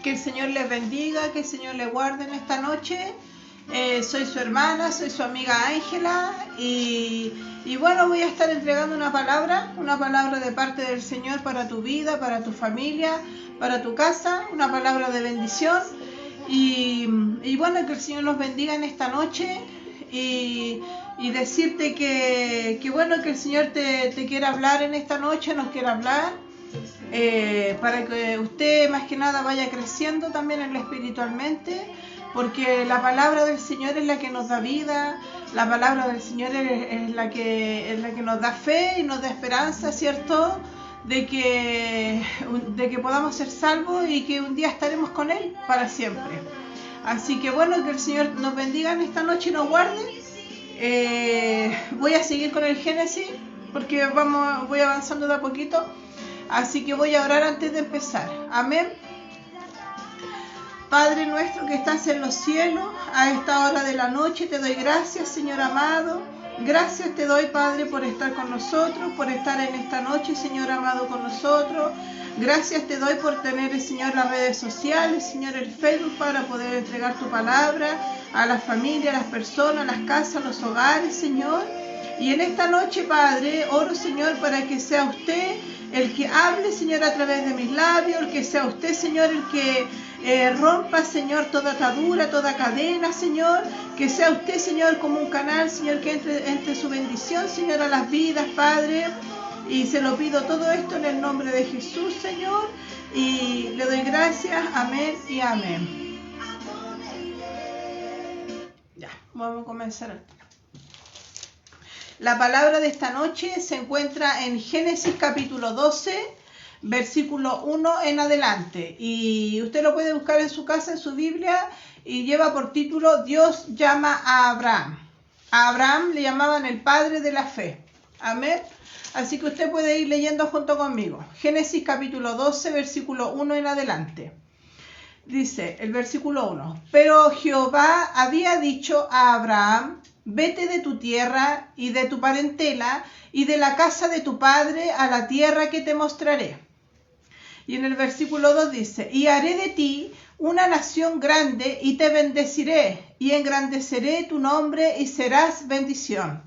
Que el Señor les bendiga, que el Señor les guarde en esta noche. Soy su hermana, soy su amiga Ángela y bueno, voy a estar entregando una palabra de parte del Señor para tu vida, para tu familia, para tu casa, una palabra de bendición y bueno, que el Señor los bendiga en esta noche y decirte que bueno, que el Señor te quiera hablar en esta noche, nos quiera hablar. Para que usted más que nada vaya creciendo también espiritualmente, porque la palabra del Señor es la que nos da vida, la palabra del Señor es la que nos da fe y nos da esperanza, ¿cierto? De que podamos ser salvos y que un día estaremos con Él para siempre. Así que bueno, que el Señor nos bendiga en esta noche y nos guarde. Voy a seguir con el Génesis porque voy avanzando de a poquito. Así que voy a orar antes de empezar. Amén. Padre nuestro que estás en los cielos, a esta hora de la noche te doy gracias, Señor amado. Gracias te doy, Padre, por estar con nosotros, por estar en esta noche, Señor amado, con nosotros. Gracias te doy por tener, Señor, las redes sociales, Señor, el Facebook, para poder entregar tu palabra a las familias, a las personas, a las casas, a los hogares, Señor. Y en esta noche, Padre, oro, Señor, para que sea usted el que hable, Señor, a través de mis labios, el que sea usted, Señor, el que rompa, Señor, toda atadura, toda cadena, Señor, que sea usted, Señor, como un canal, Señor, que entre su bendición, Señor, a las vidas, Padre, y se lo pido todo esto en el nombre de Jesús, Señor, y le doy gracias, amén y amén. Ya, vamos a comenzar. La palabra de esta noche se encuentra en Génesis capítulo 12, versículo 1 en adelante. Y usted lo puede buscar en su casa, en su Biblia, y lleva por título Dios llama a Abraham. A Abraham le llamaban el padre de la fe. Amén. Así que usted puede ir leyendo junto conmigo. Génesis capítulo 12, versículo 1 en adelante. Dice el versículo 1. Pero Jehová había dicho a Abraham: vete de tu tierra y de tu parentela y de la casa de tu padre a la tierra que te mostraré. Y en el versículo 2 dice: y haré de ti una nación grande y te bendeciré y engrandeceré tu nombre y serás bendición.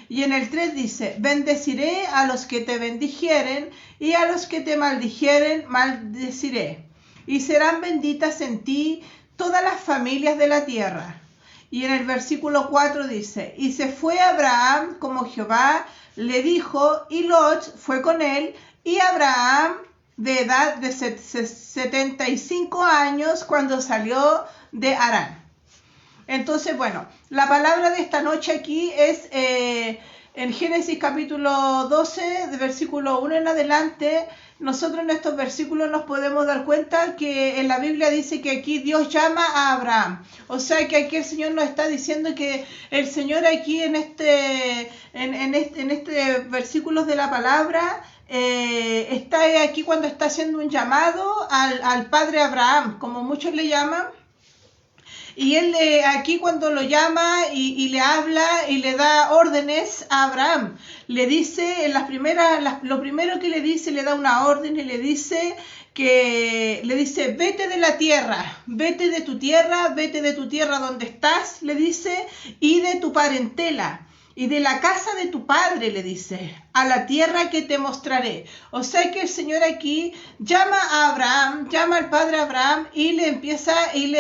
Y en el 3 dice: bendeciré a los que te bendijeren y a los que te maldijeren maldeciré. Y serán benditas en ti todas las familias de la tierra. Y en el versículo 4 dice: y se fue Abraham como Jehová le dijo, y Lot fue con él, y Abraham de edad de 75 años cuando salió de Harán. Entonces, bueno, la palabra de esta noche aquí es en Génesis capítulo 12, de versículo 1 en adelante. Nosotros en estos versículos nos podemos dar cuenta que en la Biblia dice que aquí Dios llama a Abraham. O sea que aquí el Señor nos está diciendo que el Señor aquí en este versículo de la palabra está aquí cuando está haciendo un llamado al padre Abraham, como muchos le llaman. Y él aquí cuando lo llama y le habla y le da órdenes a Abraham, le dice lo primero que le dice, le da una orden y le dice vete de la tierra, vete de tu tierra donde estás, le dice, y de tu parentela. Y de la casa de tu padre, le dice, a la tierra que te mostraré. O sea que el Señor aquí llama a Abraham, llama al padre Abraham y le empieza y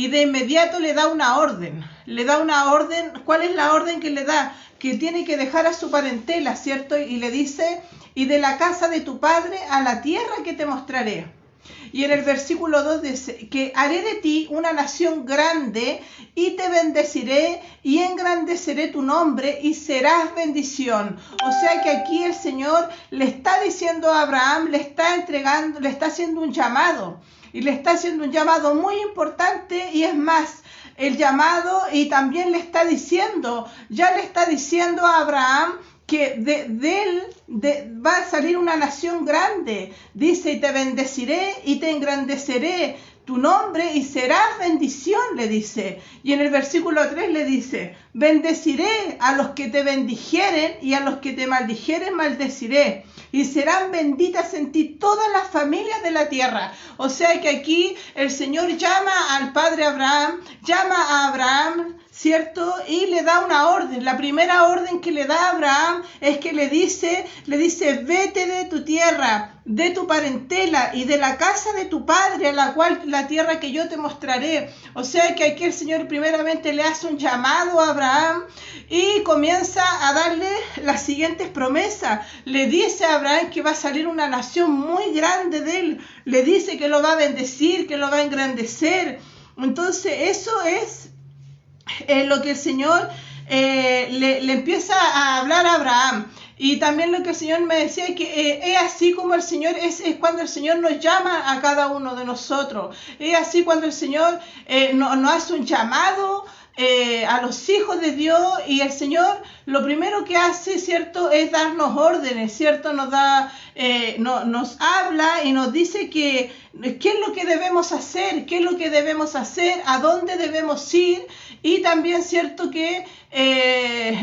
de inmediato le da una orden. Le da una orden. ¿Cuál es la orden que le da? Que tiene que dejar a su parentela, ¿cierto? Y le dice, y de la casa de tu padre a la tierra que te mostraré. Y en el versículo 2 dice, que haré de ti una nación grande y te bendeciré y engrandeceré tu nombre y serás bendición. O sea que aquí el Señor le está diciendo a Abraham, le está haciendo un llamado. Y le está haciendo un llamado muy importante, y es más, el llamado, y también le está diciendo a Abraham que de él va a salir una nación grande. Dice, y te bendeciré y te engrandeceré tu nombre y serás bendición, le dice. Y en el versículo 3 le dice, bendeciré a los que te bendijeren y a los que te maldijeren maldeciré. Y serán benditas en ti todas las familias de la tierra. O sea que aquí el Señor llama al padre Abraham, llama a Abraham, ¿cierto? Y le da una orden. La primera orden que le da a Abraham es que le dice, vete de tu tierra, de tu parentela y de la casa de tu padre, a la tierra que yo te mostraré. O sea que aquí el Señor primeramente le hace un llamado a Abraham y comienza a darle las siguientes promesas. Le dice a Abraham que va a salir una nación muy grande de él. Le dice que lo va a bendecir, que lo va a engrandecer. Entonces eso es lo que el Señor le empieza a hablar a Abraham. Y también lo que el Señor me decía es que es así como el Señor, es cuando el Señor nos llama a cada uno de nosotros. Es así cuando el Señor nos hace un llamado a los hijos de Dios, y el Señor lo primero que hace, ¿cierto?, es darnos órdenes, ¿cierto? Nos habla y nos dice qué es lo que debemos hacer, a dónde debemos ir, y también, ¿cierto?, que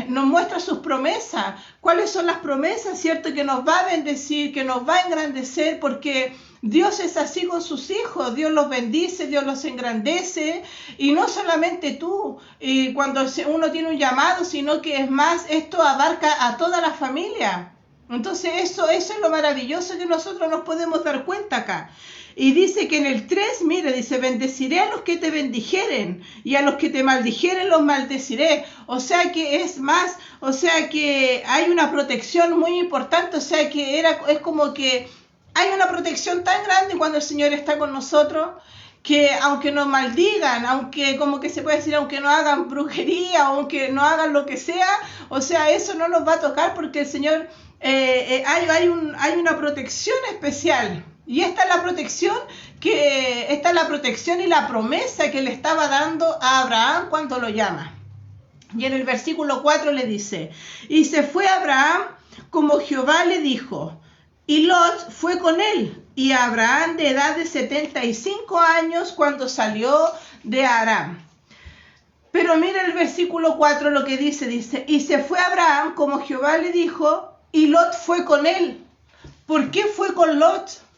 nos muestra sus promesas. ¿Cuáles son las promesas, cierto?, que nos va a bendecir, que nos va a engrandecer, porque Dios es así con sus hijos. Dios los bendice, Dios los engrandece, y no solamente tú, y cuando uno tiene un llamado, sino que es más, esto abarca a toda la familia. Entonces eso es lo maravilloso que nosotros nos podemos dar cuenta acá. Y dice que en el 3, mire, dice, bendeciré a los que te bendijeren y a los que te maldijeren los maldeciré. O sea que es más, o sea que hay una protección muy importante, o sea que es como que hay una protección tan grande cuando el Señor está con nosotros, que aunque nos maldigan, aunque, como que se puede decir, aunque no hagan brujería, aunque no hagan lo que sea, o sea, eso no nos va a tocar, porque el Señor, hay una protección especial. Y esta es la protección y la promesa que le estaba dando a Abraham cuando lo llama. Y en el versículo 4 le dice, y se fue Abraham como Jehová le dijo, y Lot fue con él, y Abraham de edad de 75 años cuando salió de Aram. Pero mira el versículo 4 lo que dice, y se fue Abraham como Jehová le dijo, y Lot fue con él. ¿Por qué fue con Lot?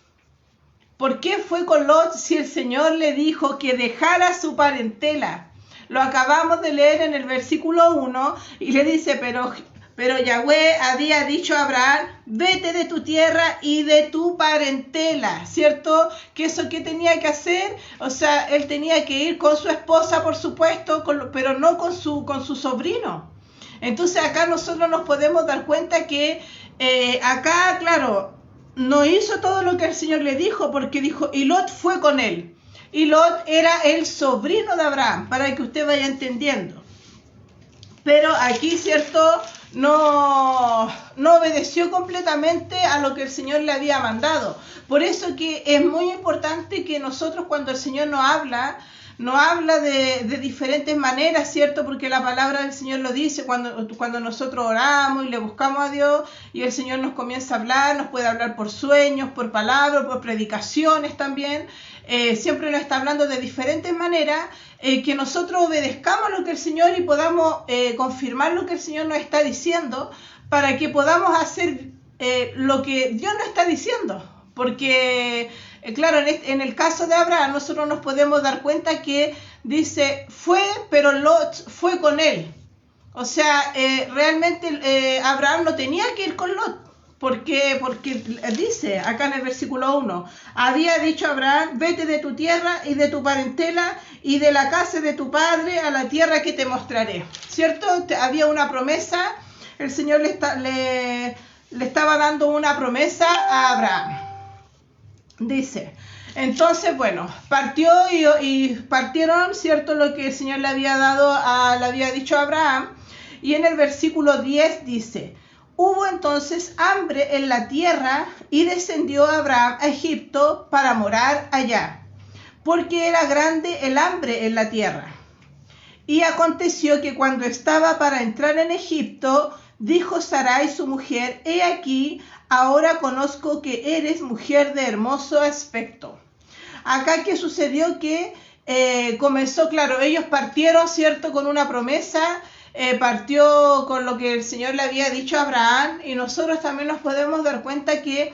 ¿Por qué fue con Lot si el Señor le dijo que dejara su parentela? Lo acabamos de leer en el versículo 1 y le dice, pero Yahweh había dicho a Abraham, vete de tu tierra y de tu parentela, ¿cierto? ¿Que eso qué tenía que hacer? O sea, él tenía que ir con su esposa, por supuesto, pero no con su sobrino. Entonces acá nosotros nos podemos dar cuenta que acá, claro, no hizo todo lo que el Señor le dijo, porque dijo, y Lot fue con él. Y Lot era el sobrino de Abraham, para que usted vaya entendiendo. Pero aquí, ¿cierto?, no obedeció completamente a lo que el Señor le había mandado. Por eso que es muy importante que nosotros, cuando el Señor nos habla de diferentes maneras, ¿cierto? Porque la palabra del Señor lo dice cuando nosotros oramos y le buscamos a Dios y el Señor nos comienza a hablar, nos puede hablar por sueños, por palabras, por predicaciones también. Siempre nos está hablando de diferentes maneras, que nosotros obedezcamos lo que el Señor y podamos confirmar lo que el Señor nos está diciendo, para que podamos hacer lo que Dios nos está diciendo. Porque, claro, en el caso de Abraham, nosotros nos podemos dar cuenta que dice, fue, pero Lot fue con él. O sea, realmente Abraham no tenía que ir con Lot. Porque dice acá en el versículo 1, había dicho Abraham, vete de tu tierra y de tu parentela y de la casa de tu padre a la tierra que te mostraré. ¿Cierto? Había una promesa, el Señor le estaba dando una promesa a Abraham. Dice, entonces, bueno, partió y partieron, ¿cierto?, lo que el Señor le había dicho a Abraham. Y en el versículo 10 dice, hubo entonces hambre en la tierra y descendió Abraham a Egipto para morar allá, porque era grande el hambre en la tierra. Y aconteció que cuando estaba para entrar en Egipto, dijo Sarai su mujer, he aquí, ahora conozco que eres mujer de hermoso aspecto. acá ¿qué sucedió? Que comenzó, claro, ellos partieron, ¿cierto?, con una promesa, partió con lo que el Señor le había dicho a Abraham, y nosotros también nos podemos dar cuenta que,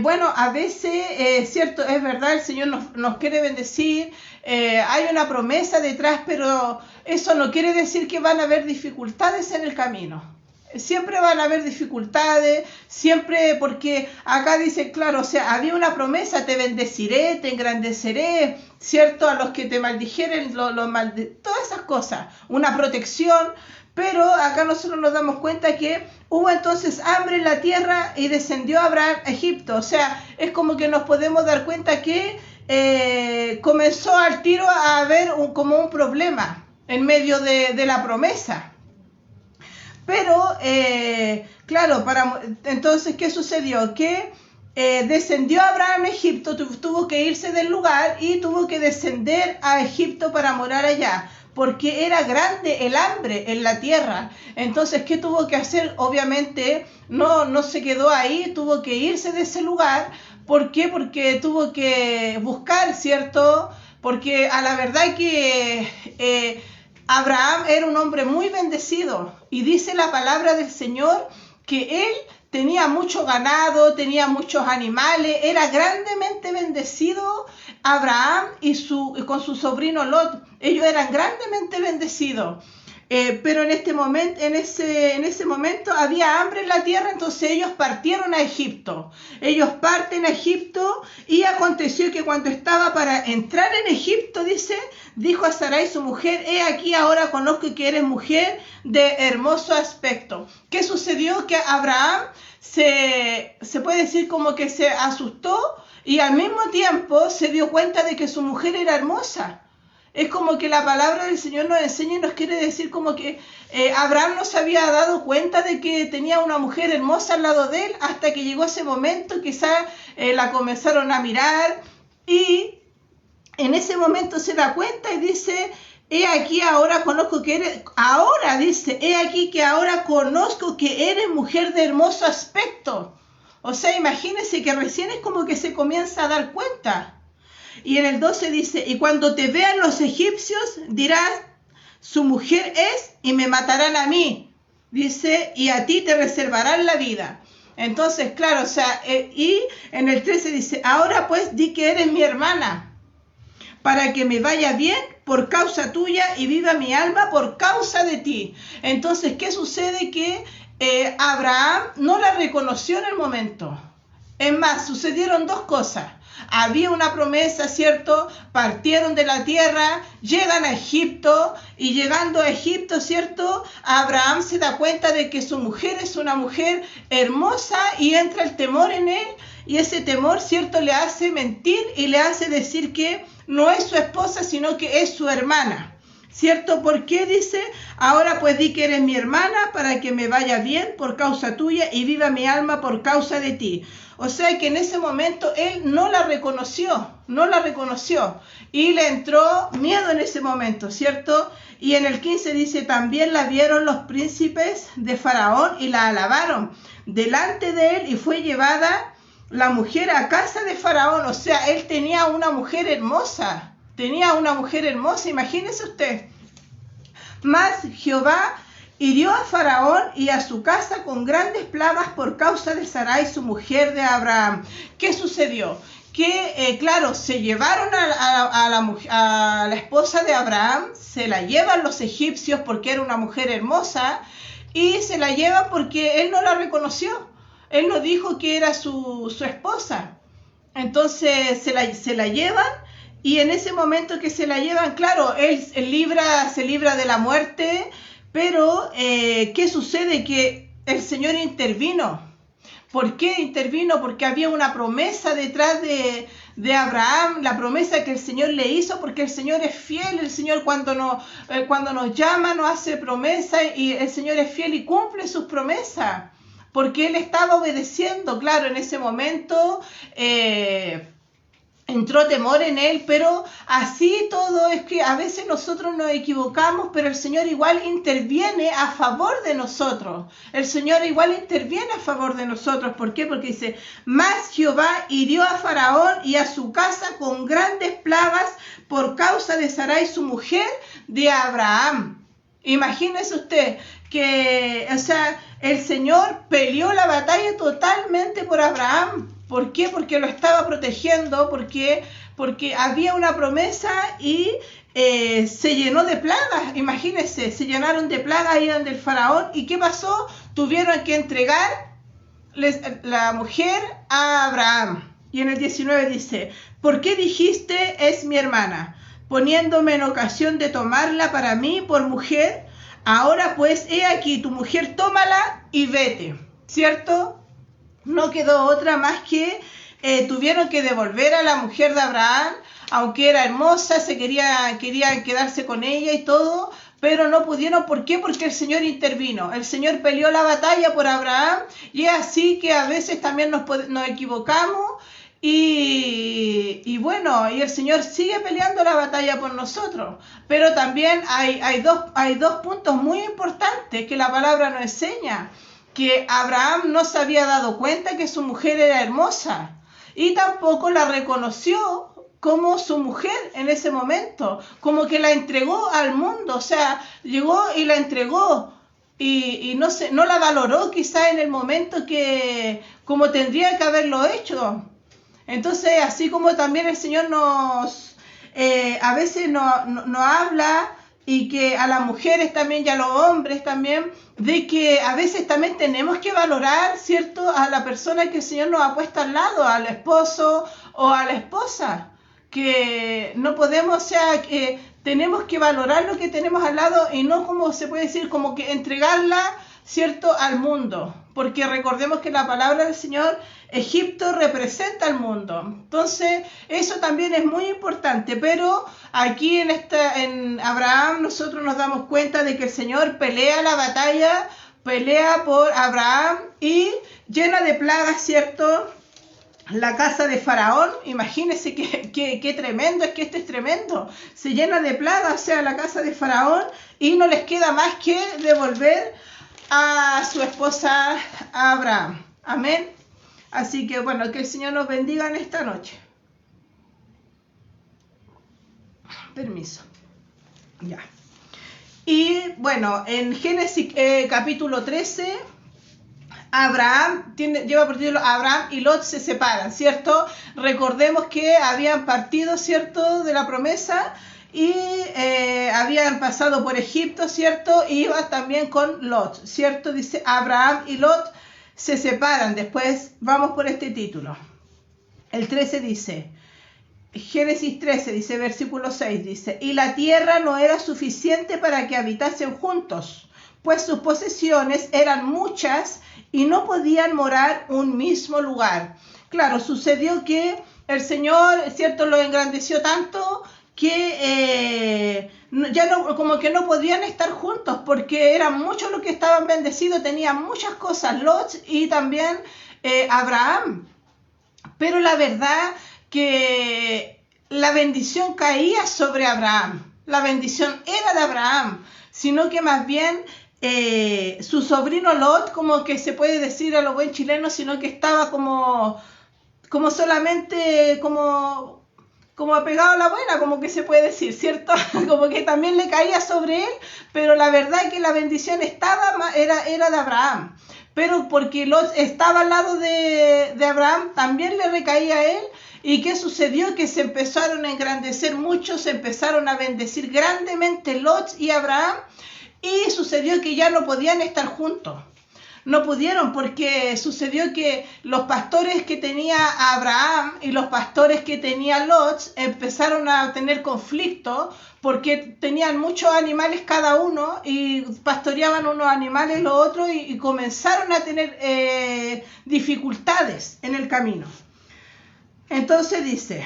bueno, a veces, cierto, es verdad, el Señor nos quiere bendecir, hay una promesa detrás, pero eso no quiere decir que van a haber dificultades en el camino. Siempre van a haber dificultades, siempre, porque acá dice, claro, o sea, había una promesa, te bendeciré, te engrandeceré, ¿cierto? A los que te maldijeren, todas esas cosas, una protección, pero acá nosotros nos damos cuenta que hubo entonces hambre en la tierra y descendió Abraham a Egipto. O sea, es como que nos podemos dar cuenta que comenzó al tiro a haber como un problema en medio de la promesa. Pero, claro, entonces, ¿qué sucedió? Que descendió Abraham a Egipto, tuvo que irse del lugar y tuvo que descender a Egipto para morar allá, porque era grande el hambre en la tierra. Entonces, ¿qué tuvo que hacer? Obviamente, no se quedó ahí, tuvo que irse de ese lugar. ¿Por qué? Porque tuvo que buscar, ¿cierto? Porque a la verdad que Abraham era un hombre muy bendecido, y dice la palabra del Señor que él tenía mucho ganado, tenía muchos animales, era grandemente bendecido Abraham con su sobrino Lot. Ellos eran grandemente bendecidos. Pero en ese momento había hambre en la tierra, entonces ellos partieron a Egipto. Ellos parten a Egipto, y aconteció que cuando estaba para entrar en Egipto, dijo a Sarai su mujer, he aquí ahora conozco que eres mujer de hermoso aspecto. ¿Qué sucedió? Que Abraham se puede decir como que se asustó, y al mismo tiempo se dio cuenta de que su mujer era hermosa. Es como que la palabra del Señor nos enseña y nos quiere decir como que Abraham no se había dado cuenta de que tenía una mujer hermosa al lado de él hasta que llegó ese momento. Quizás la comenzaron a mirar, y en ese momento se da cuenta y dice, he aquí ahora conozco que eres, he aquí que ahora conozco que eres mujer de hermoso aspecto. O sea, imagínense que recién es como que se comienza a dar cuenta. Y en el 12 dice, y cuando te vean los egipcios, dirás, su mujer es, y me matarán a mí. Dice, y a ti te reservarán la vida. Entonces, claro, o sea, y en el 13 dice, ahora pues di que eres mi hermana, para que me vaya bien por causa tuya y viva mi alma por causa de ti. Entonces, ¿qué sucede? Que Abraham no la reconoció en el momento. Es más, sucedieron dos cosas. Había una promesa, ¿cierto? Partieron de la tierra, llegan a Egipto, y llegando a Egipto, ¿cierto? Abraham se da cuenta de que su mujer es una mujer hermosa, y entra el temor en él, y ese temor, ¿cierto?, le hace mentir y le hace decir que no es su esposa, sino que es su hermana. ¿Cierto? ¿Por qué dice? Ahora pues di que eres mi hermana para que me vaya bien por causa tuya y viva mi alma por causa de ti. O sea que en ese momento él no la reconoció y le entró miedo en ese momento, ¿cierto? Y en el 15 dice, también la vieron los príncipes de Faraón y la alabaron delante de él, y fue llevada la mujer a casa de Faraón. O sea, él tenía una mujer hermosa. Imagínese usted. Mas Jehová hirió a Faraón y a su casa con grandes plagas por causa de Sarai, su mujer de Abraham. ¿Qué sucedió? Que, claro, se llevaron a la esposa de Abraham, se la llevan los egipcios porque era una mujer hermosa, y se la llevan porque él no la reconoció. Él no dijo que era su esposa. Entonces se la llevan. Y en ese momento que se la llevan, claro, él se libra de la muerte, pero ¿qué sucede? Que el Señor intervino. ¿Por qué intervino? Porque había una promesa detrás de Abraham, la promesa que el Señor le hizo, porque el Señor es fiel. El Señor cuando nos llama nos hace promesa, y el Señor es fiel y cumple sus promesas, porque él estaba obedeciendo. Claro, en ese momento entró temor en él, pero así todo es que a veces nosotros nos equivocamos, pero el Señor igual interviene a favor de nosotros. El Señor igual interviene a favor de nosotros. ¿Por qué? Porque dice, mas Jehová hirió a Faraón y a su casa con grandes plagas por causa de Sarai, su mujer, de Abraham. Imagínese usted que, el Señor peleó la batalla totalmente por Abraham. ¿Por qué? Porque lo estaba protegiendo, porque había una promesa y se llenó de plagas. Imagínense, se llenaron de plagas ahí donde el faraón. ¿Y qué pasó? Tuvieron que entregar la mujer a Abraham. Y en el 19 dice, ¿por qué dijiste es mi hermana, poniéndome en ocasión de tomarla para mí por mujer? Ahora pues, he aquí, tu mujer, tómala y vete. ¿Cierto? No quedó otra más que tuvieron que devolver a la mujer de Abraham, aunque era hermosa, querían quedarse con ella y todo, pero no pudieron. ¿Por qué? Porque el Señor intervino. El Señor peleó la batalla por Abraham, y es así que a veces también nos equivocamos. Y bueno, y el Señor sigue peleando la batalla por nosotros. Pero también hay dos puntos muy importantes que la palabra nos enseña. Que Abraham no se había dado cuenta que su mujer era hermosa y tampoco la reconoció como su mujer en ese momento, como que la entregó al mundo, llegó y la entregó y no la valoró quizá en el momento que como tendría que haberlo hecho. Entonces, así como también el Señor a veces nos habla, y que a las mujeres también y a los hombres también, de que a veces también tenemos que valorar, ¿cierto?, a la persona que el Señor nos ha puesto al lado, al esposo o a la esposa, que no podemos, que tenemos que valorar lo que tenemos al lado y no, como se puede decir, como que entregarla, ¿cierto?, al mundo, porque recordemos que la palabra del Señor, Egipto representa al mundo. Entonces, eso también es muy importante, pero aquí en Abraham nosotros nos damos cuenta de que el Señor pelea la batalla, pelea por Abraham y llena de plagas, ¿cierto?, la casa de Faraón. Imagínense qué tremendo, es que esto es tremendo. Se llena de plagas, la casa de Faraón, y no les queda más que devolver a su esposa a Abraham. Amén. Así que bueno, que el Señor nos bendiga en esta noche. Permiso. Ya. Y bueno, en Génesis capítulo 13, lleva por título Abraham y Lot se separan, ¿cierto? Recordemos que habían partido, ¿cierto?, de la promesa y habían pasado por Egipto, ¿cierto? Y iban también con Lot, ¿cierto? Dice Abraham y Lot se separan. Después vamos por este título. El 13 dice, Génesis 13 dice, versículo 6 dice, y la tierra no era suficiente para que habitasen juntos, pues sus posesiones eran muchas y no podían morar un mismo lugar. Claro, sucedió que el Señor, ¿cierto?, lo engrandeció tanto que ya no, como que no podían estar juntos, porque eran muchos los que estaban bendecidos, tenían muchas cosas, Lot y también Abraham. Pero la verdad que la bendición caía sobre Abraham. La bendición era de Abraham, sino que más bien su sobrino Lot, como que se puede decir a lo buen chileno, sino que estaba como solamente como apegado a la buena, como que se puede decir, ¿cierto? Como que también le caía sobre él, pero la verdad es que la bendición era de Abraham. Pero porque Lot estaba al lado de Abraham, también le recaía a él. ¿Y qué sucedió? Que se empezaron a engrandecer mucho, se empezaron a bendecir grandemente Lot y Abraham, y sucedió que ya no podían estar juntos. No pudieron, porque sucedió que los pastores que tenía Abraham y los pastores que tenía Lot empezaron a tener conflicto, porque tenían muchos animales cada uno y pastoreaban unos animales los otros, y comenzaron a tener dificultades en el camino. Entonces dice,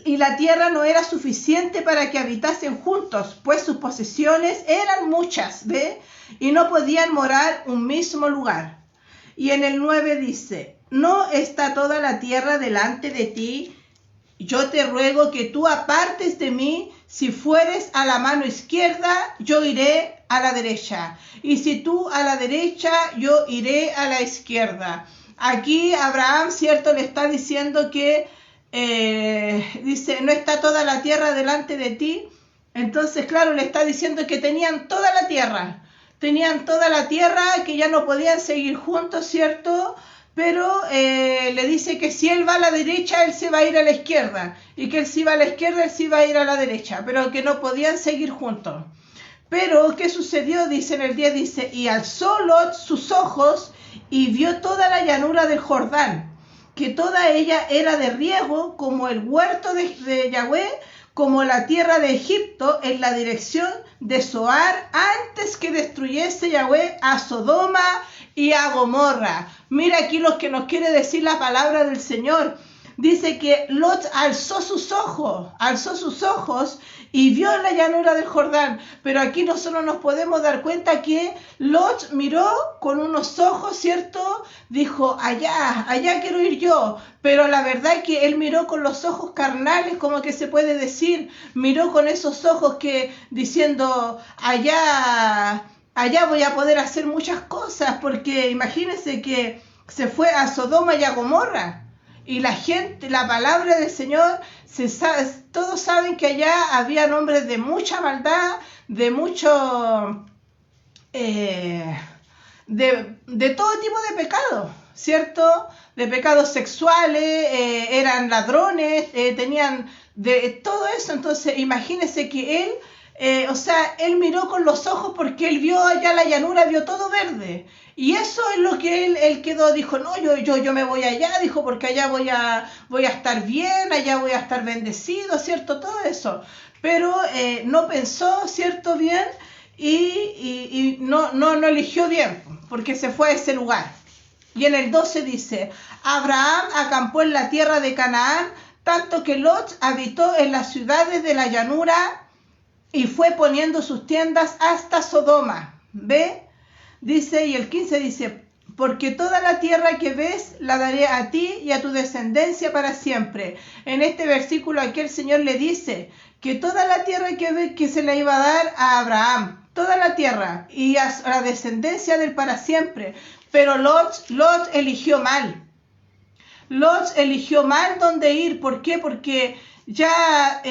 y la tierra no era suficiente para que habitasen juntos, pues sus posesiones eran muchas, ¿ve?, y no podían morar un mismo lugar. Y en el 9 dice, ¿no está toda la tierra delante de ti yo te ruego que tú apartes de mí, si fueres a la mano izquierda, yo iré a la derecha, y si tú a la derecha, yo iré a la izquierda. Aquí Abraham, cierto, le está diciendo que, dice, no está toda la tierra delante de ti. Entonces, claro, le está diciendo que tenían toda la tierra, que ya no podían seguir juntos, ¿cierto? Pero le dice que si él va a la derecha, él se va a ir a la izquierda, y que él si va a la izquierda, él sí va a ir a la derecha, pero que no podían seguir juntos. Pero, ¿qué sucedió? Dice en el 10, dice, y alzó Lot sus ojos y vio toda la llanura del Jordán, que toda ella era de riego, como el huerto de Yahweh, como la tierra de Egipto, en la dirección de Zoar, antes que destruyese Yahweh a Sodoma y a Gomorra. Mira aquí lo que nos quiere decir la palabra del Señor. Dice que Lot alzó sus ojos y vio la llanura del Jordán. Pero aquí nosotros nos podemos dar cuenta que Lot miró con unos ojos, ¿cierto? Dijo, allá quiero ir yo. Pero la verdad es que él miró con los ojos carnales, como que se puede decir. Miró con esos ojos que diciendo, allá voy a poder hacer muchas cosas. Porque imagínense que se fue a Sodoma y a Gomorra. Y la gente, la palabra del Señor, todos saben que allá había hombres de mucha maldad, de mucho, de todo tipo de pecados, ¿cierto? De pecados sexuales, eran ladrones, tenían de todo eso. Entonces, imagínense que él, él miró con los ojos porque él vio allá la llanura, vio todo verde. Y eso es lo que él quedó, dijo, no, yo me voy allá, dijo, porque allá voy a estar bien, allá voy a estar bendecido, ¿cierto? Todo eso. Pero no pensó, ¿cierto? Bien, y no eligió bien, porque se fue a ese lugar. Y en el 12 dice, Abraham acampó en la tierra de Canaán, tanto que Lot habitó en las ciudades de la llanura y fue poniendo sus tiendas hasta Sodoma. ¿Ve? Dice, y el 15 dice, porque toda la tierra que ves la daré a ti y a tu descendencia para siempre. En este versículo aquí el Señor le dice que toda la tierra que ve que se le iba a dar a Abraham, toda la tierra y a la descendencia del para siempre. Pero Lot eligió mal. Lot eligió mal dónde ir. ¿Por qué? Porque ya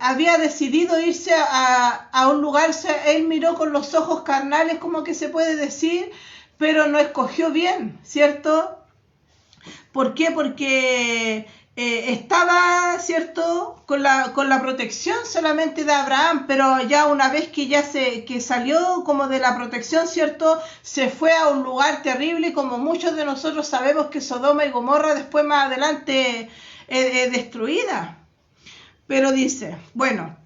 había decidido irse a un lugar, él miró con los ojos carnales, como que se puede decir, pero no escogió bien, ¿cierto? ¿Por qué? Porque estaba, ¿cierto?, con la protección solamente de Abraham, pero ya una vez que salió como de la protección, ¿cierto?, se fue a un lugar terrible, como muchos de nosotros sabemos que Sodoma y Gomorra después más adelante destruida. Pero dice, bueno,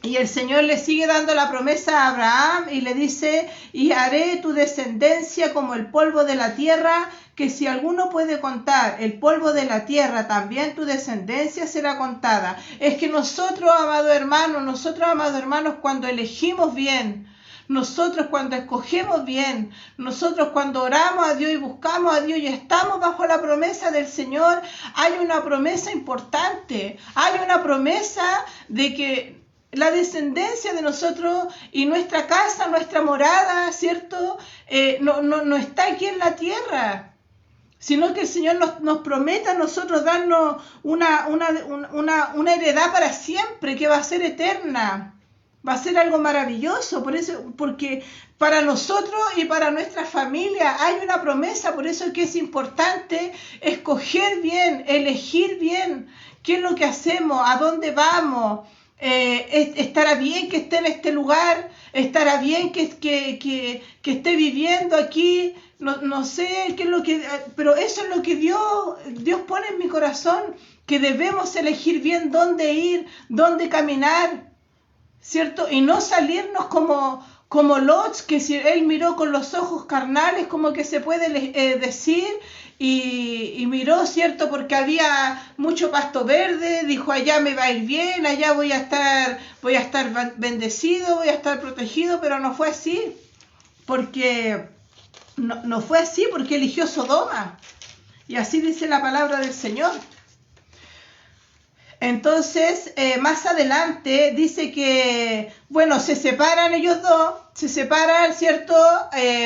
y el Señor le sigue dando la promesa a Abraham y le dice, y haré tu descendencia como el polvo de la tierra, que si alguno puede contar el polvo de la tierra, también tu descendencia será contada. Es que nosotros, amados hermanos, cuando elegimos bien, nosotros cuando escogemos bien, nosotros cuando oramos a Dios y buscamos a Dios y estamos bajo la promesa del Señor, hay una promesa importante, hay una promesa de que la descendencia de nosotros y nuestra casa, nuestra morada, ¿cierto? No está aquí en la tierra, sino que el Señor nos promete a nosotros darnos una heredad para siempre, que va a ser eterna. Va a ser algo maravilloso, por eso, porque para nosotros y para nuestra familia hay una promesa, por eso es que es importante escoger bien, elegir bien qué es lo que hacemos, a dónde vamos. Estará bien que esté en este lugar, estará bien que esté viviendo aquí, no sé qué es lo que, pero eso es lo que Dios pone en mi corazón, que debemos elegir bien dónde ir, dónde caminar, ¿cierto? Y no salirnos como Lot, que si él miró con los ojos carnales, como que se puede decir, y miró, ¿cierto? Porque había mucho pasto verde, dijo, allá me va a ir bien, allá voy a estar bendecido, voy a estar protegido, pero no fue así, porque no fue así, porque eligió Sodoma, y así dice la palabra del Señor. Entonces, más adelante dice que, bueno, se separan ellos dos, ¿cierto?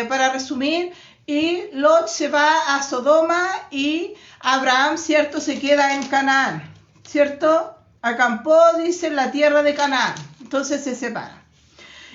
Para resumir, y Lot se va a Sodoma y Abraham, ¿cierto? Se queda en Canaán, ¿cierto? Acampó, dice, en la tierra de Canaán. Entonces se separan.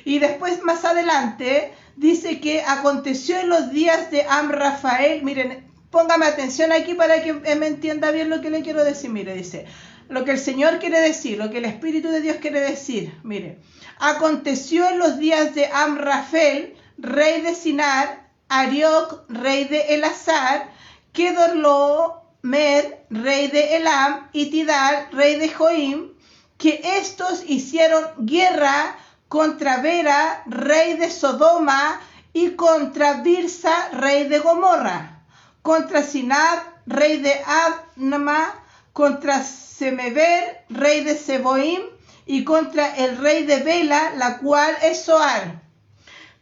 Y después, más adelante, dice que aconteció en los días de Amrafael. Miren, póngame atención aquí para que me entienda bien lo que le quiero decir. Mire, dice, lo que el Señor quiere decir, lo que el Espíritu de Dios quiere decir. Mire, aconteció en los días de Amrafel, rey de Sinar, Arioc, rey de Elazar, Kedorlaomer, rey de Elam, y Tidal, rey de Joim, que estos hicieron guerra contra Bera, rey de Sodoma, y contra Birsa, rey de Gomorra, contra Sinar, rey de Adma, contra Semeber, rey de Seboim, y contra el rey de Bela, la cual es Zoar.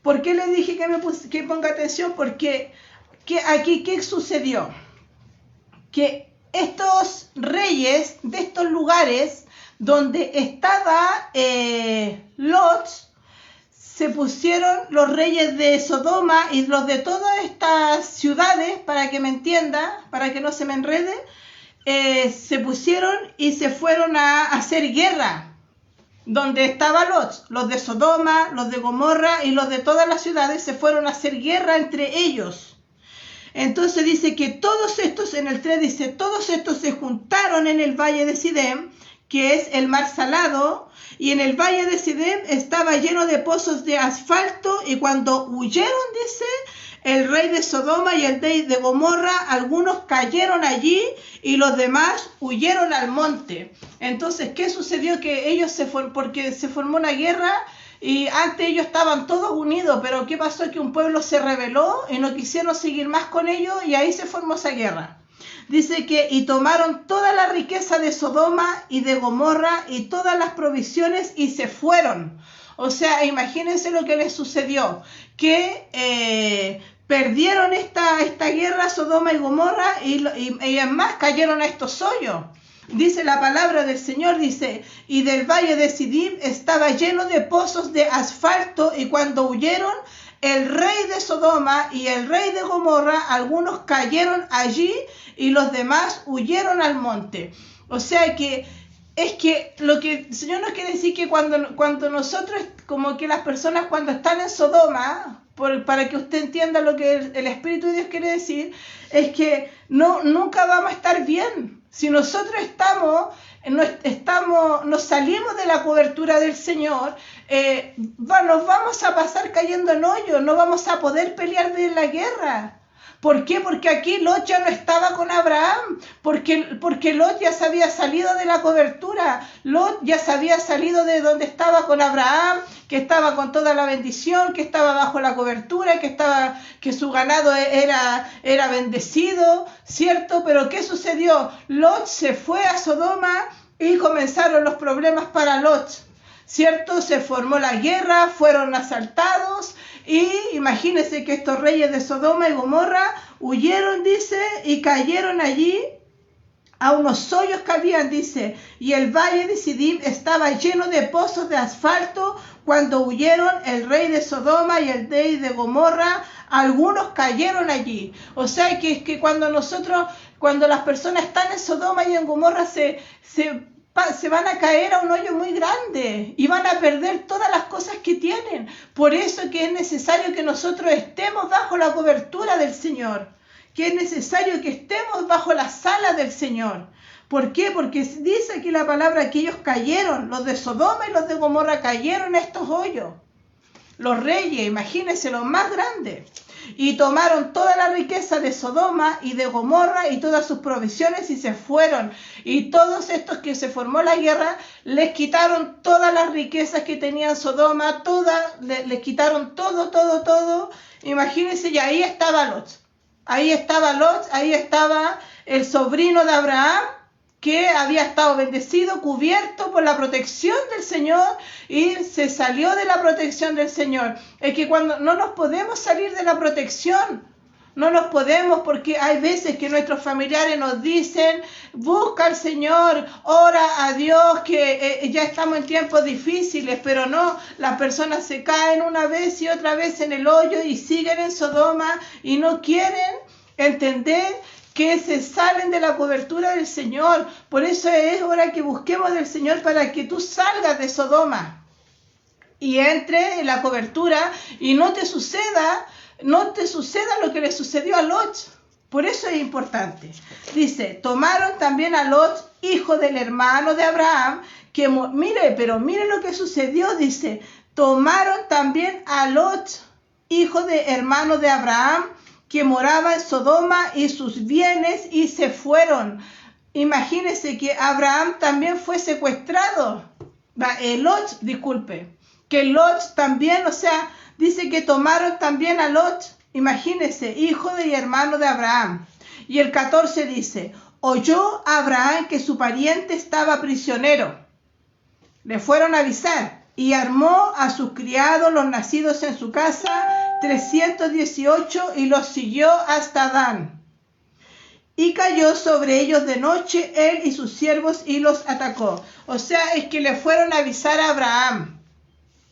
¿Por qué le dije que ponga atención? Porque aquí, ¿qué sucedió? Que estos reyes de estos lugares donde estaba Lot, se pusieron los reyes de Sodoma y los de todas estas ciudades, para que me entienda, para que no se me enrede, se pusieron y se fueron a hacer guerra. Donde estaba Lot, los de Sodoma, los de Gomorra y los de todas las ciudades se fueron a hacer guerra entre ellos. Entonces dice que todos estos, en el 3 dice, todos estos se juntaron en el valle de Sidem, que es el mar salado, y en el valle de Sidem estaba lleno de pozos de asfalto, y cuando huyeron, dice, el rey de Sodoma y el rey de Gomorra, algunos cayeron allí y los demás huyeron al monte. Entonces, ¿qué sucedió? Que ellos porque se formó una guerra y antes ellos estaban todos unidos, pero ¿qué pasó? Que un pueblo se rebeló y no quisieron seguir más con ellos y ahí se formó esa guerra. Dice que y tomaron toda la riqueza de Sodoma y de Gomorra y todas las provisiones y se fueron. O sea, imagínense lo que les sucedió, que perdieron esta guerra Sodoma y Gomorra y además cayeron a estos hoyos. Dice la palabra del Señor, dice, y del valle de Sidim estaba lleno de pozos de asfalto, y cuando huyeron el rey de Sodoma y el rey de Gomorra, algunos cayeron allí y los demás huyeron al monte. O sea que es que lo que el Señor nos quiere decir que cuando nosotros, como que las personas cuando están en Sodoma, para que usted entienda lo que el Espíritu de Dios quiere decir, es que nunca vamos a estar bien. Si nosotros nos salimos de la cobertura del Señor, nos vamos a pasar cayendo en hoyo, no vamos a poder pelear bien la guerra. ¿Por qué? Porque aquí Lot ya no estaba con Abraham, porque Lot ya se había salido de la cobertura, Lot ya se había salido de donde estaba con Abraham, que estaba con toda la bendición, que estaba bajo la cobertura, que su ganado era bendecido, ¿cierto? Pero ¿qué sucedió? Lot se fue a Sodoma y comenzaron los problemas para Lot, ¿cierto? Se formó la guerra, fueron asaltados y imagínense que estos reyes de Sodoma y Gomorra huyeron, dice, y cayeron allí a unos hoyos que habían, dice, y el valle de Sidim estaba lleno de pozos de asfalto. Cuando huyeron el rey de Sodoma y el rey de Gomorra, algunos cayeron allí. O sea que es que cuando las personas están en Sodoma y en Gomorra se van a caer a un hoyo muy grande y van a perder todas las cosas que tienen. Por eso que es necesario que nosotros estemos bajo la cobertura del Señor, que es necesario que estemos bajo la sala del Señor. ¿Por qué? Porque dice aquí la palabra que ellos cayeron, los de Sodoma y los de Gomorra cayeron a estos hoyos. Los reyes, imagínense, los más grandes. Y tomaron toda la riqueza de Sodoma y de Gomorra y todas sus provisiones y se fueron. Y todos estos que se formó la guerra, les quitaron todas las riquezas que tenían Sodoma, les quitaron todo. Imagínense, y ahí estaba Lot. Ahí estaba el sobrino de Abraham, que había estado bendecido, cubierto por la protección del Señor y se salió de la protección del Señor. Es que cuando no nos podemos salir de la protección, No nos podemos, porque hay veces que nuestros familiares nos dicen, busca al Señor, ora a Dios, que ya estamos en tiempos difíciles, pero no, las personas se caen una vez y otra vez en el hoyo y siguen en Sodoma y no quieren entender que se salen de la cobertura del Señor. Por eso es hora que busquemos del Señor para que tú salgas de Sodoma y entre en la cobertura y no te suceda lo que le sucedió a Lot. Por eso es importante. Dice, tomaron también a Lot, hijo del hermano de Abraham, que mire lo que sucedió, dice, tomaron también a Lot, hijo de hermano de Abraham, que moraba en Sodoma, y sus bienes, y se fueron. Imagínense que Abraham también fue secuestrado. Que Lot también, o sea, dice que tomaron también a Lot, imagínense, hijo y hermano de Abraham. Y el 14 dice, oyó Abraham que su pariente estaba prisionero. Le fueron a avisar y armó a sus criados, los nacidos en su casa, 318, y los siguió hasta Dan. Y cayó sobre ellos de noche él y sus siervos y los atacó. O sea, es que le fueron a avisar a Abraham.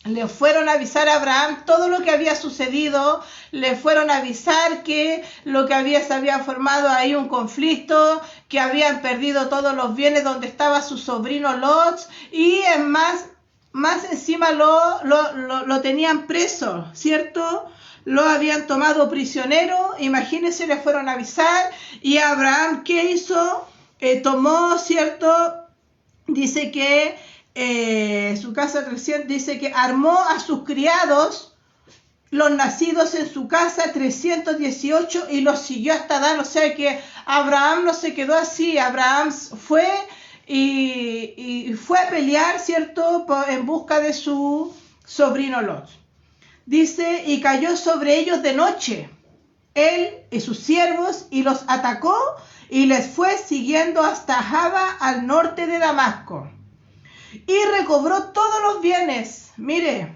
Le fueron a avisar a Abraham todo lo que había sucedido, le fueron a avisar que se había formado ahí un conflicto, que habían perdido todos los bienes donde estaba su sobrino Lot, y es más encima lo tenían preso, ¿cierto? Lo habían tomado prisionero, imagínense, le fueron a avisar, y Abraham, ¿qué hizo? Tomó, ¿cierto? Dice que su casa 300, dice que armó a sus criados, los nacidos en su casa, 318, y los siguió hasta Dan. O sea que Abraham no se quedó así. Abraham fue y fue a pelear, ¿cierto?, en busca de su sobrino Lot. Dice, y cayó sobre ellos de noche, él y sus siervos, y los atacó, y les fue siguiendo hasta Jaba, al norte de Damasco. Y recobró todos los bienes, mire,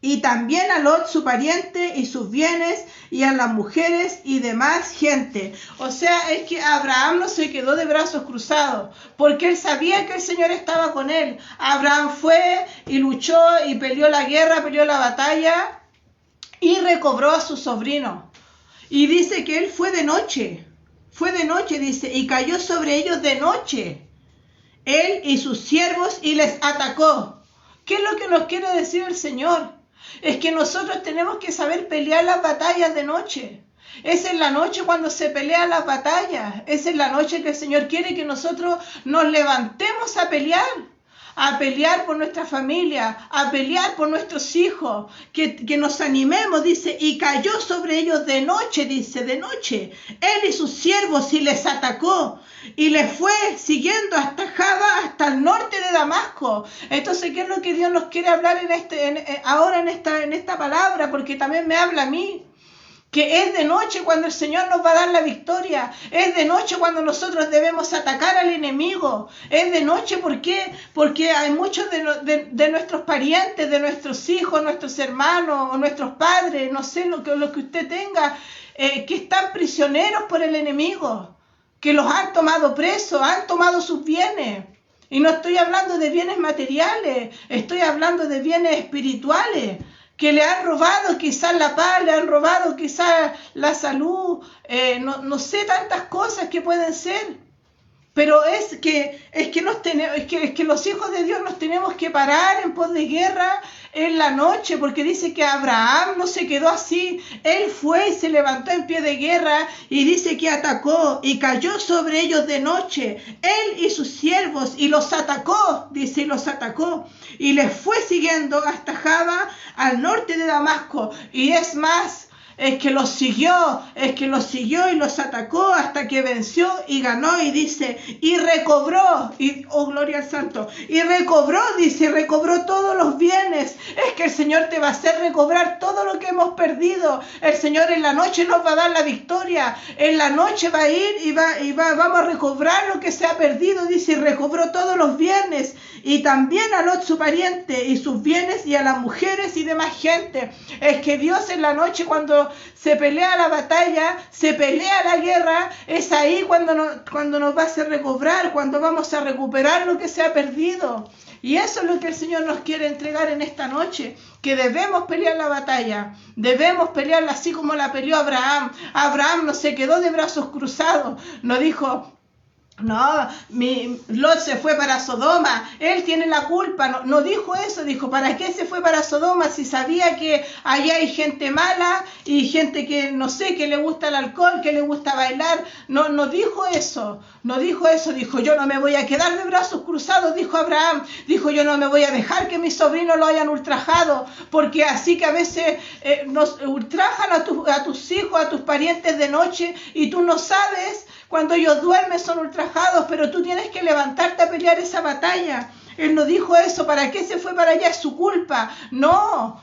y también a Lot su pariente y sus bienes, y a las mujeres y demás gente. O sea, es que Abraham no se quedó de brazos cruzados, porque él sabía que el Señor estaba con él. Abraham fue y luchó y peleó la guerra, peleó la batalla, y recobró a su sobrino. Y dice que él fue de noche, dice, y cayó sobre ellos de noche, él y sus siervos, y les atacó. ¿Qué es lo que nos quiere decir el Señor? Es que nosotros tenemos que saber pelear las batallas de noche. Es en la noche cuando se pelean las batallas. Es en la noche que el Señor quiere que nosotros nos levantemos a pelear por nuestra familia, a pelear por nuestros hijos, que nos animemos, dice, y cayó sobre ellos de noche, dice, de noche, él y sus siervos, y les atacó, y les fue siguiendo hasta Jaba, hasta el norte de Damasco. Entonces, ¿qué es lo que Dios nos quiere hablar ahora en esta palabra? Porque también me habla a mí. Que es de noche cuando el Señor nos va a dar la victoria. Es de noche cuando nosotros debemos atacar al enemigo. Es de noche, ¿por qué? Porque hay muchos de nuestros parientes, de nuestros hijos, nuestros hermanos, o nuestros padres, no sé lo que usted tenga, que están prisioneros por el enemigo, que los han tomado presos, han tomado sus bienes. Y no estoy hablando de bienes materiales, estoy hablando de bienes espirituales, que le han robado quizás la paz, le han robado quizás la salud, no sé, tantas cosas que pueden ser. Pero es que los hijos de Dios nos tenemos que parar en pos de guerra en la noche, porque dice que Abraham no se quedó así. Él fue y se levantó en pie de guerra, y dice que atacó y cayó sobre ellos de noche, él y sus siervos, y los atacó, dice, y los atacó, y les fue siguiendo hasta Jaba, al norte de Damasco. Y es más, es que los siguió y los atacó hasta que venció y ganó. Y dice, y recobró, oh gloria al Santo, y recobró, dice, recobró todos los bienes. Es que el Señor te va a hacer recobrar todo lo que hemos perdido. El Señor en la noche nos va a dar la victoria. En la noche va a ir y vamos a recobrar lo que se ha perdido, dice, y recobró todos los bienes, y también a Lot su pariente y sus bienes, y a las mujeres y demás gente. Es que Dios en la noche, cuando cuando se pelea la batalla, se pelea la guerra, es ahí cuando nos va a hacer recobrar, cuando vamos a recuperar lo que se ha perdido. Y eso es lo que el Señor nos quiere entregar en esta noche, que debemos pelear la batalla, debemos pelearla así como la peleó Abraham. Abraham no se quedó de brazos cruzados, no dijo, no, Lot se fue para Sodoma, él tiene la culpa, no dijo eso, dijo, ¿para qué se fue para Sodoma si sabía que allá hay gente mala y gente que no sé, que le gusta el alcohol, que le gusta bailar? No dijo eso, dijo, yo no me voy a quedar de brazos cruzados, dijo Abraham, dijo, yo no me voy a dejar que mis sobrinos lo hayan ultrajado, porque así que a veces nos ultrajan a tus hijos, a tus parientes de noche y tú no sabes. Cuando ellos duermen son ultrajados, pero tú tienes que levantarte a pelear esa batalla. Él no dijo eso, ¿para qué se fue para allá? Es su culpa. No,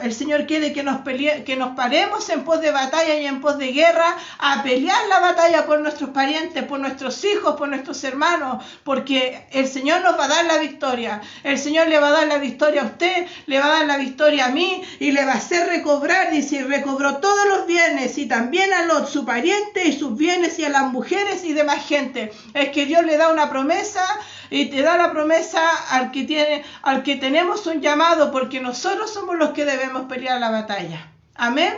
el Señor quiere que nos paremos en pos de batalla y en pos de guerra, a pelear la batalla por nuestros parientes, por nuestros hijos, por nuestros hermanos, porque el Señor nos va a dar la victoria. El Señor le va a dar la victoria a usted, le va a dar la victoria a mí y le va a hacer recobrar. Dice, y recobró todos los bienes y también a Lot, su pariente y sus bienes y a las mujeres y demás gente. Es que Dios le da una promesa y te da la promesa al que tenemos un llamado, porque nosotros somos los que debemos pelear la batalla. Amén.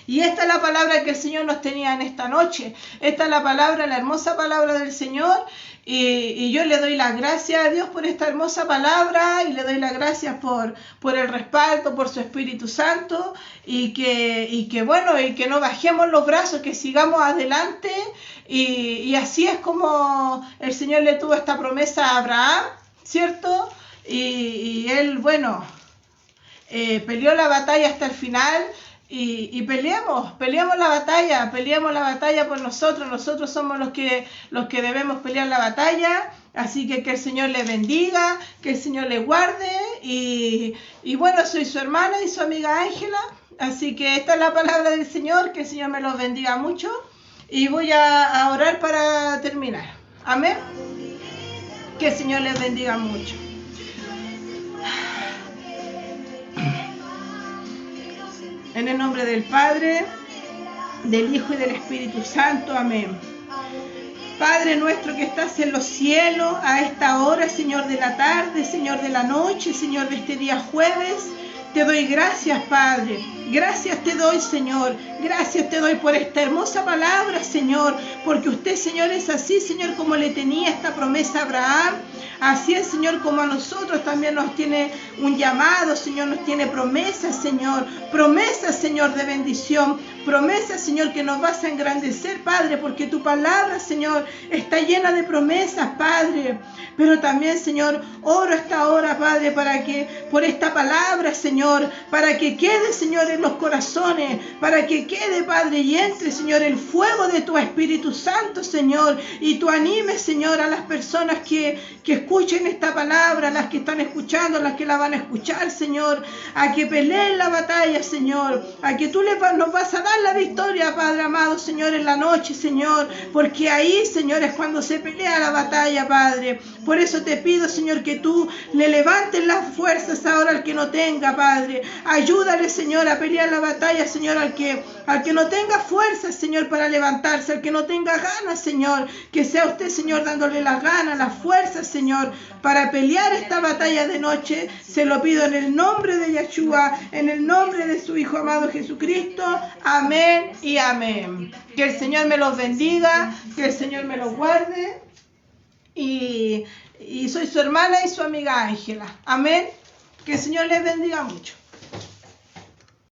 Y esta es la palabra que el Señor nos tenía en esta noche. Esta es la palabra, la hermosa palabra del Señor. Y yo le doy las gracias a Dios por esta hermosa palabra y le doy las gracias por el respaldo, por su Espíritu Santo y que no bajemos los brazos, que sigamos adelante y así es como el Señor le tuvo esta promesa a Abraham, ¿cierto? Y él, peleó la batalla hasta el final. Y peleemos la batalla por nosotros somos los que debemos pelear la batalla, así que el Señor le bendiga, que el Señor le guarde, y soy su hermana y su amiga Ángela, así que esta es la palabra del Señor, que el Señor me los bendiga mucho, y voy a orar para terminar, amén, que el Señor les bendiga mucho. En el nombre del Padre, del Hijo y del Espíritu Santo. Amén. Padre nuestro que estás en los cielos, a esta hora, Señor de la tarde, Señor de la noche, Señor de este día jueves, te doy gracias, Padre. Gracias te doy, Señor. Gracias te doy por esta hermosa palabra, Señor. Porque usted, Señor, es así, Señor, como le tenía esta promesa a Abraham. Así es, Señor, como a nosotros también nos tiene un llamado, Señor, nos tiene promesas, Señor. Promesas, Señor, de bendición. Promesas, Señor, que nos vas a engrandecer, Padre, porque tu palabra, Señor, está llena de promesas, Padre. Pero también, Señor, oro esta hora, Padre, para que por esta palabra, Señor, para que quede, Señor, en los corazones, para que quede, Padre, y entre, Señor, el fuego de tu Espíritu Santo, Señor, y tú animes, Señor, a las personas que escuchen esta palabra, las que están escuchando, las que la van a escuchar, Señor, a que peleen la batalla, Señor, a que tú nos vas a dar la victoria, Padre amado, Señor, en la noche, Señor, porque ahí, Señor, es cuando se pelea la batalla, Padre. Por eso te pido, Señor, que tú le levantes las fuerzas ahora al que no tenga, Padre. Ayúdale, Señor, a pelear la batalla, Señor, al que no tenga fuerzas, Señor, para levantarse, al que no tenga ganas, Señor, que sea usted, Señor, dándole las ganas, las fuerzas, Señor, para pelear esta batalla de noche. Se lo pido en el nombre de Yeshua, en el nombre de su Hijo amado Jesucristo. Amén y amén. Que el Señor me los bendiga, que el Señor me los guarde. Y soy su hermana y su amiga Ángela. Amén. Que el Señor les bendiga mucho.